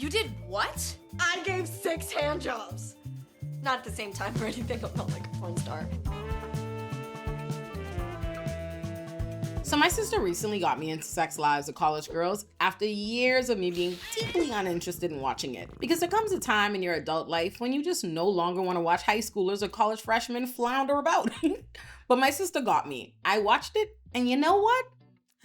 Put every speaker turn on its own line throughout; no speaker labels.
You did what?
I gave 6 hand jobs. Not at the same time or anything, I'm not like a porn star.
So my sister recently got me into Sex Lives of College Girls after years of me being deeply uninterested in watching it. Because there comes a time in your adult life when you just no longer want to watch high schoolers or college freshmen flounder about. But my sister got me. I watched it, and you know what?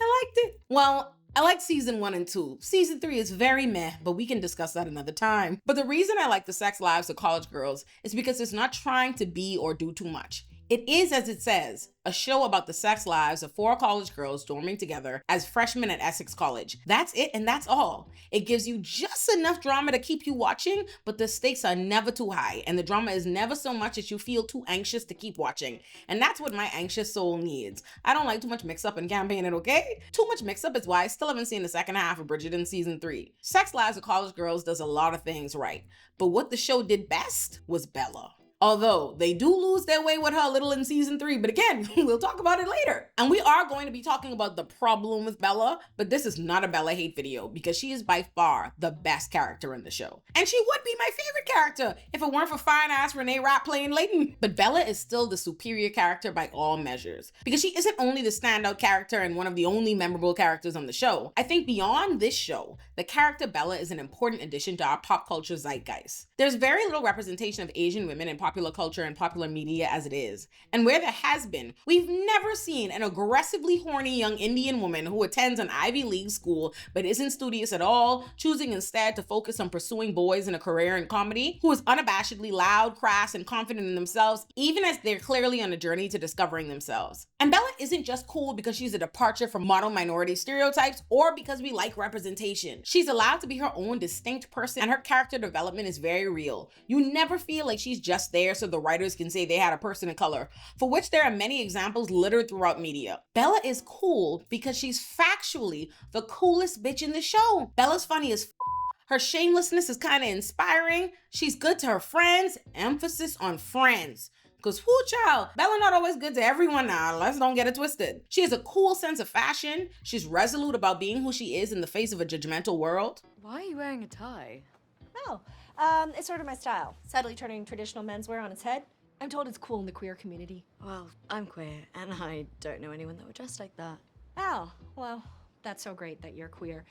I liked it. Well, I like season 1 and 2. Season 3 is very meh, but we can discuss that another time. But the reason I like the Sex Lives of College Girls is because it's not trying to be or do too much. It is, as it says, a show about the sex lives of 4 college girls dorming together as freshmen at Essex College. That's it, and that's all. It gives you just enough drama to keep you watching, but the stakes are never too high, and the drama is never so much that you feel too anxious to keep watching. And that's what my anxious soul needs. I don't like too much mix-up in campaigning, okay? Too much mix-up is why I still haven't seen the second half of Bridgerton season 3. Sex Lives of College Girls does a lot of things right, but what the show did best was Bella. Although they do lose their way with her a little in season 3, but again, we'll talk about it later. And we are going to be talking about the problem with Bella, but this is not a Bella hate video because she is by far the best character in the show. And she would be my favorite character if it weren't for fine ass Renee Rapp playing Leighton. But Bella is still the superior character by all measures because she isn't only the standout character and one of the only memorable characters on the show. I think beyond this show, the character Bella is an important addition to our pop culture zeitgeist. There's very little representation of Asian women in popular culture and popular media as it is. And where there has been, we've never seen an aggressively horny young Indian woman who attends an Ivy League school but isn't studious at all, choosing instead to focus on pursuing boys in a career in comedy, who is unabashedly loud, crass, and confident in themselves, even as they're clearly on a journey to discovering themselves. And Bella isn't just cool because she's a departure from model minority stereotypes or because we like representation. She's allowed to be her own distinct person, and her character development is very real. You never feel like she's just there so the writers can say they had a person of color, for which there are many examples littered throughout media. Bella is cool because she's factually the coolest bitch in the show. Bella's funny as her shamelessness is kind of inspiring. She's good to her friends, emphasis on friends. Cause whoo child, Bella not always good to everyone now, let's don't get it twisted. She has a cool sense of fashion. She's resolute about being who she is in the face of a judgmental world.
Why are you wearing a tie?
Oh, it's sort of my style. Sadly turning traditional menswear on its head. I'm told it's cool in the queer community.
Well, I'm queer, and I don't know anyone that would dress like that.
Oh, well, that's so great that you're queer.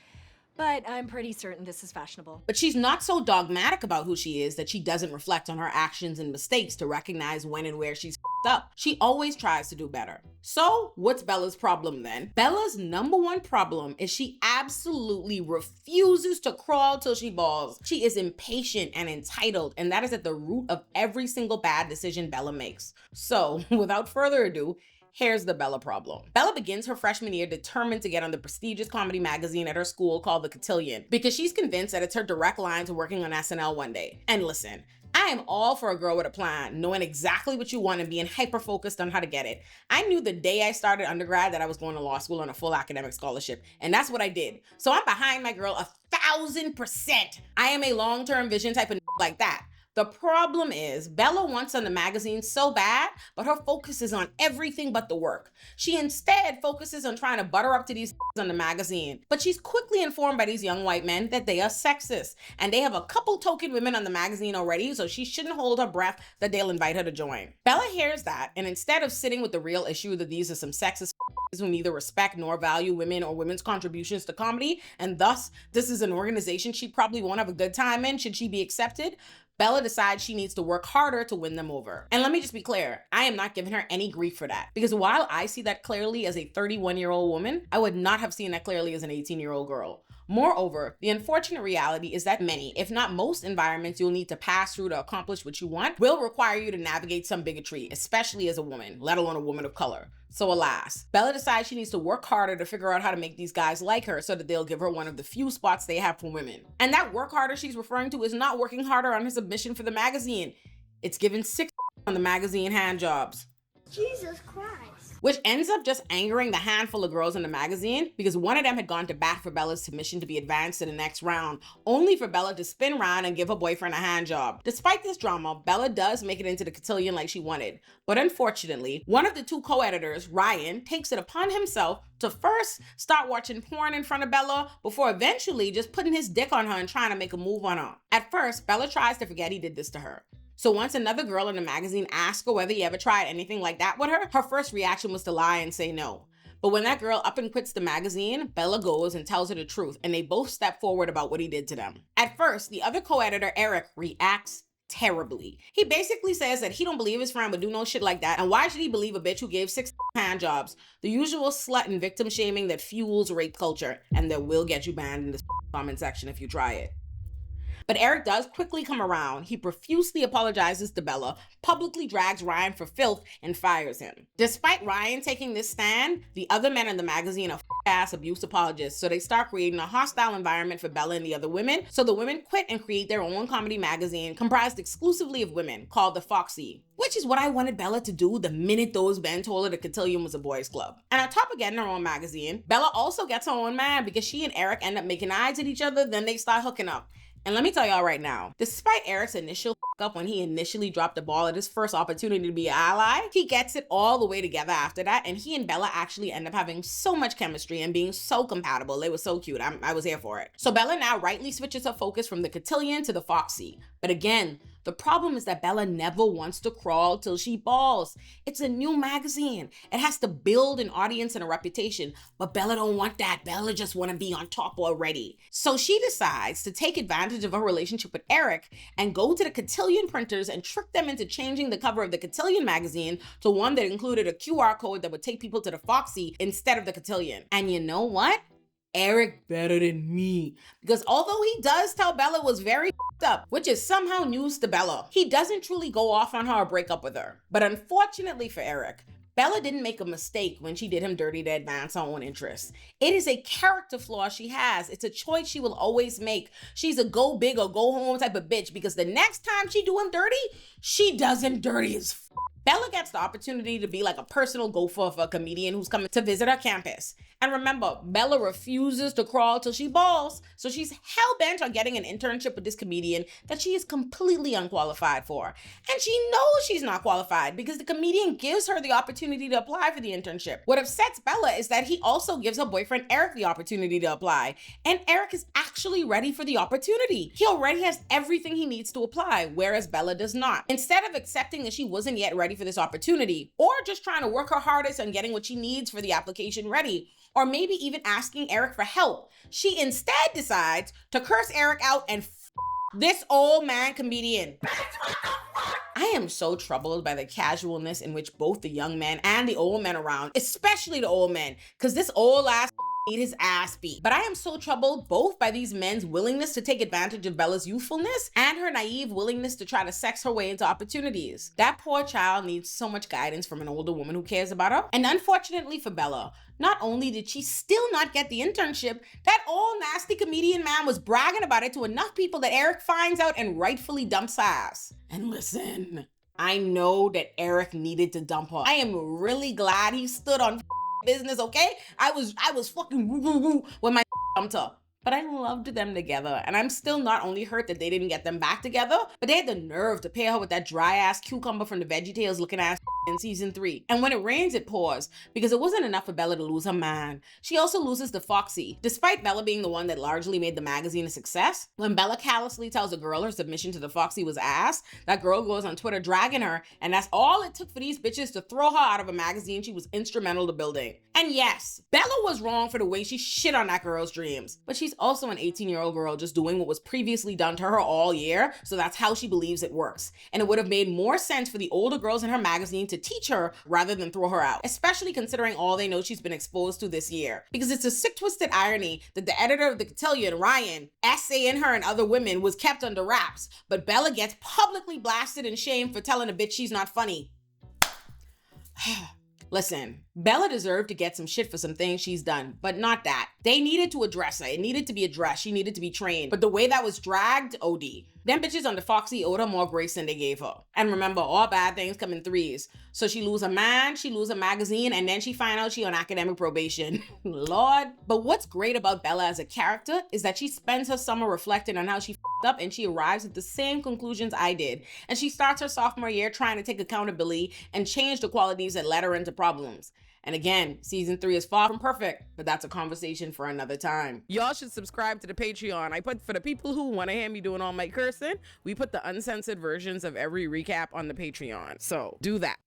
But I'm pretty certain this is fashionable.
But she's not so dogmatic about who she is that she doesn't reflect on her actions and mistakes to recognize when and where she's f***ed up. She always tries to do better. So what's Bella's problem then? Bella's number one problem is she absolutely refuses to crawl till she balls. She is impatient and entitled, and that is at the root of every single bad decision Bella makes. So without further ado, here's the Bella problem. Bella begins her freshman year determined to get on the prestigious comedy magazine at her school called The Cotillion because she's convinced that it's her direct line to working on SNL one day. And listen, I am all for a girl with a plan, knowing exactly what you want and being hyper-focused on how to get it. I knew the day I started undergrad that I was going to law school on a full academic scholarship, and that's what I did. So I'm behind my girl 1,000%. I am a long-term vision type of like that. The problem is, Bella wants on the magazine so bad, but her focus is on everything but the work. She instead focuses on trying to butter up to these on the magazine, but she's quickly informed by these young white men that they are sexist, and they have a couple token women on the magazine already, so she shouldn't hold her breath that they'll invite her to join. Bella hears that, and instead of sitting with the real issue that these are some sexist who neither respect nor value women or women's contributions to comedy, and thus, this is an organization she probably won't have a good time in should she be accepted, Bella decides she needs to work harder to win them over. And let me just be clear, I am not giving her any grief for that. Because while I see that clearly as a 31-year-old woman, I would not have seen that clearly as an 18-year-old girl. Moreover, the unfortunate reality is that many, if not most environments you'll need to pass through to accomplish what you want will require you to navigate some bigotry, especially as a woman, let alone a woman of color. So alas, Bella decides she needs to work harder to figure out how to make these guys like her so that they'll give her one of the few spots they have for women. And that work harder she's referring to is not working harder on her submission for the magazine. It's giving 6 on the magazine hand jobs.
Jesus Christ.
which ends up just angering the handful of girls in the magazine because one of them had gone to bat for Bella's submission to be advanced to the next round, only for Bella to spin around and give her boyfriend a hand job. Despite this drama, Bella does make it into the cotillion like she wanted, but unfortunately, one of the two co-editors, Ryan, takes it upon himself to first start watching porn in front of Bella before eventually just putting his dick on her and trying to make a move on her. At first, Bella tries to forget he did this to her. So once another girl in the magazine asks her whether he ever tried anything like that with her, her first reaction was to lie and say no. But when that girl up and quits the magazine, Bella goes and tells her the truth, and they both step forward about what he did to them. At first, the other co-editor, Eric, reacts terribly. He basically says that he don't believe his friend would do no shit like that, and why should he believe a bitch who gave 6 hand jobs? The usual slut and victim shaming that fuels rape culture, and that will get you banned in the comment section if you try it. But Eric does quickly come around. He profusely apologizes to Bella, publicly drags Ryan for filth, and fires him. Despite Ryan taking this stand, the other men in the magazine are ass abuse apologists, so they start creating a hostile environment for Bella and the other women, so the women quit and create their own comedy magazine comprised exclusively of women called The Foxy, which is what I wanted Bella to do the minute those men told her the cotillion was a boys' club. And on top of getting her own magazine, Bella also gets her own man because she and Eric end up making eyes at each other, then they start hooking up. And let me tell y'all right now, despite Eric's initial up when he initially dropped the ball at his first opportunity to be an ally, he gets it all the way together after that, and he and Bella actually end up having so much chemistry and being so compatible. They were so cute. I was here for it. So Bella now rightly switches her focus from the cotillion to the Foxy. But again, the problem is that Bella never wants to crawl till she balls. It's a new magazine. It has to build an audience and a reputation, but Bella don't want that. Bella just want to be on top already. So she decides to take advantage of her relationship with Eric and go to the cotillion printers and trick them into changing the cover of the cotillion magazine to one that included a QR code that would take people to the Foxy instead of the cotillion. And you know what? Eric better than me. Because although he does tell Bella was very up, which is somehow news to Bella, he doesn't truly go off on her or break up with her. But unfortunately for Eric, Bella didn't make a mistake when she did him dirty to advance her own interests. It is a character flaw she has. It's a choice she will always make. She's a go big or go home type of bitch because the next time she do him dirty, she does him dirty as f. Bella gets the opportunity to be like a personal gopher for a comedian who's coming to visit her campus. And remember, Bella refuses to crawl till she balls, so she's hell-bent on getting an internship with this comedian that she is completely unqualified for. And she knows she's not qualified because the comedian gives her the opportunity to apply for the internship. What upsets Bella is that he also gives her boyfriend Eric the opportunity to apply, and Eric is actually ready for the opportunity. He already has everything he needs to apply, whereas Bella does not. Instead of accepting that she wasn't yet ready for this opportunity, or just trying to work her hardest on getting what she needs for the application ready, or maybe even asking Eric for help, she instead decides to curse Eric out and this old man comedian. I am so troubled by the casualness in which both the young men and the old men around, especially the old men, because this old ass need his ass beat. But I am so troubled both by these men's willingness to take advantage of Bella's youthfulness and her naive willingness to try to sex her way into opportunities. That poor child needs so much guidance from an older woman who cares about her. And unfortunately for Bella, not only did she still not get the internship, that old nasty comedian man was bragging about it to enough people that Eric finds out and rightfully dumps her ass. And listen, I know that Eric needed to dump her. I am really glad he stood on business, okay? I was fucking woo when my dumped her. But I loved them together, and I'm still not only hurt that they didn't get them back together, but they had the nerve to pair her with that dry-ass cucumber from the VeggieTales looking ass in season 3. And when it rains, it pours, because it wasn't enough for Bella to lose her man. She also loses the Foxy. Despite Bella being the one that largely made the magazine a success, when Bella callously tells a girl her submission to the Foxy was ass, that girl goes on Twitter dragging her, and that's all it took for these bitches to throw her out of a magazine she was instrumental to building. And yes, Bella was wrong for the way she shit on that girl's dreams, but she's also an 18-year-old girl just doing what was previously done to her all year, so that's how she believes it works. And it would have made more sense for the older girls in her magazine to teach her rather than throw her out, especially considering all they know she's been exposed to this year. Because it's a sick, twisted irony that the editor of the cotillion, Ryan, essaying her and other women was kept under wraps, but Bella gets publicly blasted and shamed for telling a bitch she's not funny. Listen, Bella deserved to get some shit for some things she's done, but not that. They needed to address her. It needed to be addressed. She needed to be trained. But the way that was dragged, OD. Them bitches under Foxy owed her more grace than they gave her. And remember, all bad things come in threes. So she lose a man, she lose a magazine, and then she find out she on academic probation. Lord. But what's great about Bella as a character is that she spends her summer reflecting on how she f***ed up, and she arrives at the same conclusions I did. And she starts her sophomore year trying to take accountability and change the qualities that led her into problems. And again, season 3 is far from perfect, but that's a conversation for another time.
Y'all should subscribe to the Patreon. I put, for the people who want to hear me doing all my cursing, we put the uncensored versions of every recap on the Patreon. So do that.